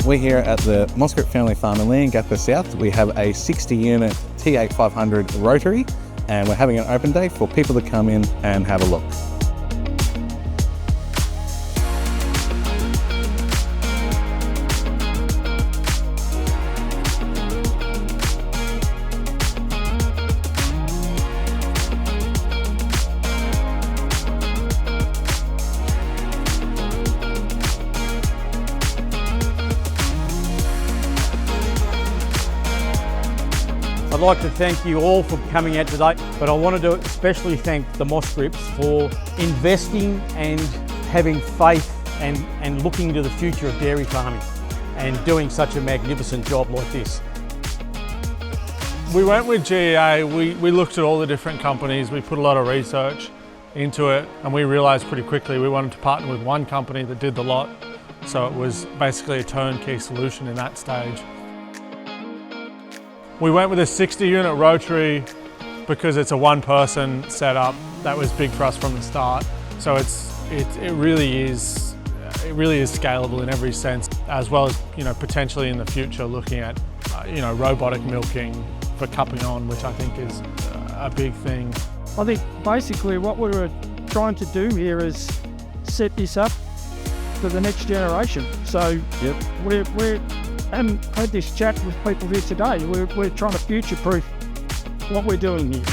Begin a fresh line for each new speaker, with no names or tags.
We're here at the Moscript Family Farm in Leongatha South. We have a 60-unit T8500 Rotary, and we're having an open day for people to come in and have a look.
I'd like to thank you all for coming out today, but I wanted to especially thank the Moscripts for investing and having faith and looking to the future of dairy farming and doing such a magnificent job like this.
We went with GEA, we looked at all the different companies, we put a lot of research into it, and we realised pretty quickly we wanted to partner with one company that did the lot, so it was basically a turnkey solution in that stage. We went with a 60-unit Rotary because it's a one-person setup. That was big for us from the start. So it really is scalable in every sense, as well as potentially in the future looking at robotic milking for cupping on, which I think is a big thing.
I think basically what we were trying to do here is set this up for the next generation. So we're and had this chat with people here today. We're trying to future-proof what we're doing here.